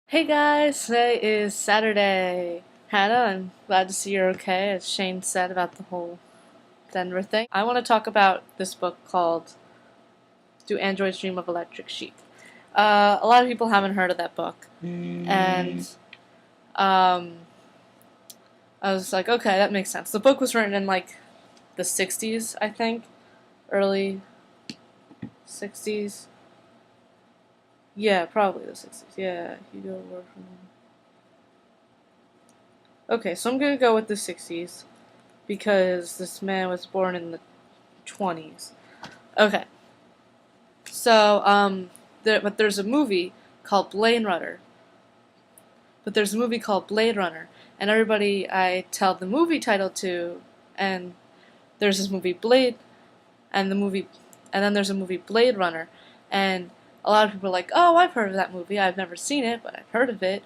Hey guys, today is Saturday. Hannah, I'm glad to see you're okay, as Shane said about the whole Denver thing. I want to talk about this book called Do Androids Dream of Electric Sheep? A lot of people haven't heard of that book, and um, I was like, okay, that makes sense. The book was written in like the 60s, I think, early 60s. Yeah, probably the 60s. Yeah, you go work from home. Okay, so I'm gonna go with the 60s because this man was born in the 20s. Okay, so but there's a movie called Blade Runner. But there's a movie called Blade Runner, and everybody I tell the movie title to, and there's this movie Blade, and the movie, and then there's a movie Blade Runner, and a lot of people are like, oh, I've heard of that movie. I've never seen it, but I've heard of it.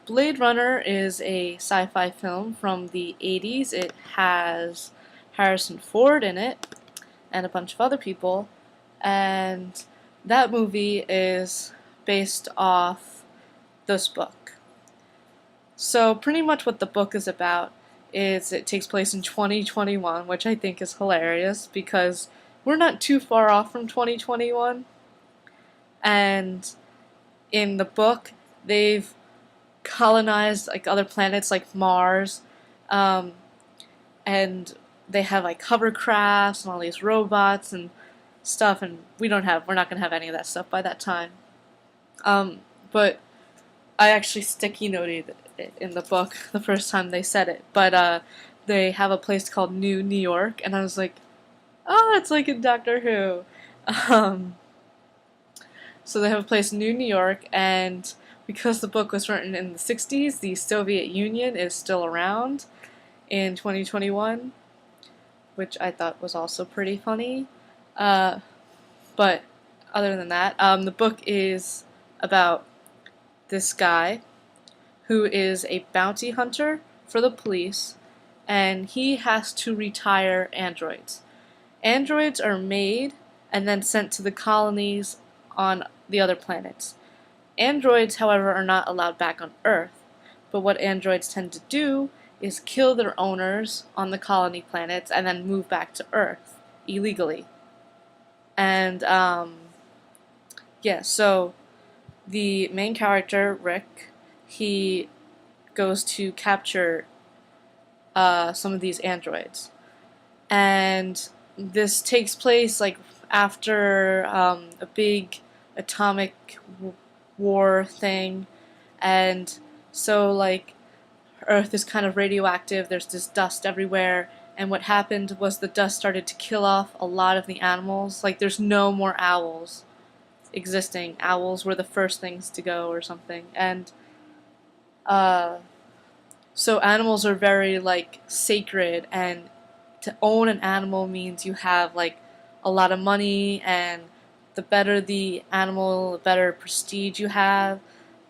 Blade Runner is a sci-fi film from the 80s. It has Harrison Ford in it, and a bunch of other people, and that movie is based off this book. So pretty much what the book is about is it takes place in 2021, which I think is hilarious because we're not too far off from 2021. And in the book, they've colonized like other planets like Mars, um, and they have like hovercrafts and all these robots and stuff, and we're not gonna have any of that stuff by that time. But I actually sticky noted it in the book the first time they said it. But they have a place called New York, and I was like, oh, it's like in Doctor Who. Um, so they have a place in New York, and because the book was written in the 60s, the Soviet Union is still around in 2021, which I thought was also pretty funny. Uh, but other than that, the book is about this guy who is a bounty hunter for the police, and he has to retire androids. Androids are made and then sent to the colonies on the other planets. Androids, however, are not allowed back on Earth, but what androids tend to do is kill their owners on the colony planets and then move back to Earth illegally. And, yeah, so the main character, Rick, he goes to capture some of these androids. And this takes place like after a big atomic war thing, and so like Earth is kind of radioactive. There's this dust everywhere, and what happened was the dust started to kill off a lot of the animals. Like there's no more owls existing. Owls were the first things to go or something, and uh, so animals are very like sacred, and to own an animal means you have like a lot of money, and the better the animal, the better prestige you have.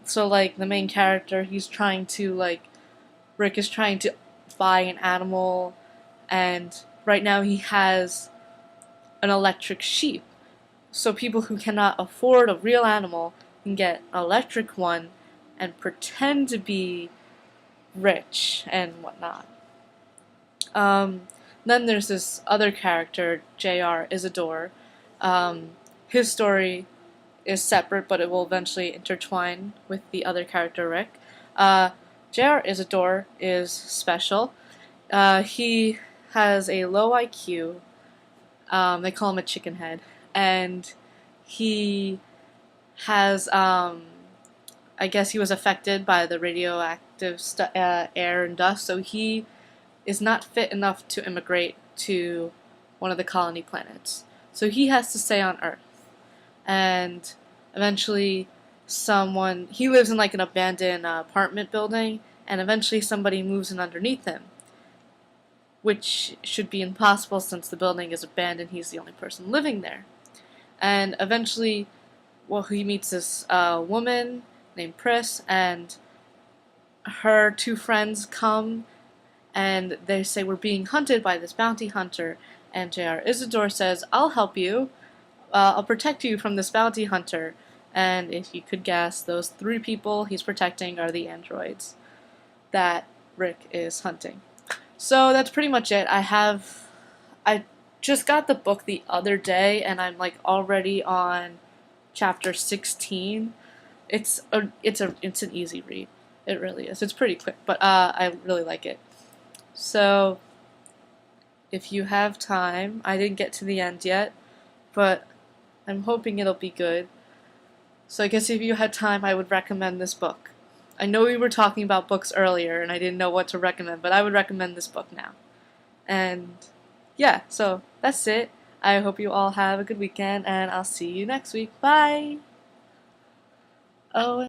So like the main character, he's trying to like Rick is trying to buy an animal, and right now he has an electric sheep. So people who cannot afford a real animal can get an electric one and pretend to be rich and whatnot. Um, then there's this other character, J.R. Isidore. His story is separate, but it will eventually intertwine with the other character, Rick. J.R. Isidore is special. He has a low IQ. They call him a chicken head. And he has, I guess he was affected by the radioactive air and dust, so he is not fit enough to immigrate to one of the colony planets. So he has to stay on Earth. And eventually he lives in like an abandoned apartment building, and eventually somebody moves in underneath him, which should be impossible since the building is abandoned. He's the only person living there. And eventually, well, he meets this woman named Pris, and her two friends come, and they say, we're being hunted by this bounty hunter. And J.R. Isidore says, I'll help you. I'll protect you from this bounty hunter. And if you could guess, those three people he's protecting are the androids that Rick is hunting. So that's pretty much it. I just got the book the other day, and I'm like already on chapter 16. It's an easy read. It really is. It's pretty quick, but I really like it. So if you have time, I didn't get to the end yet, but I'm hoping it'll be good. So I guess if you had time, I would recommend this book. I know we were talking about books earlier and I didn't know what to recommend, but I would recommend this book now. And yeah, so that's it. I hope you all have a good weekend and I'll see you next week. Bye! Oh,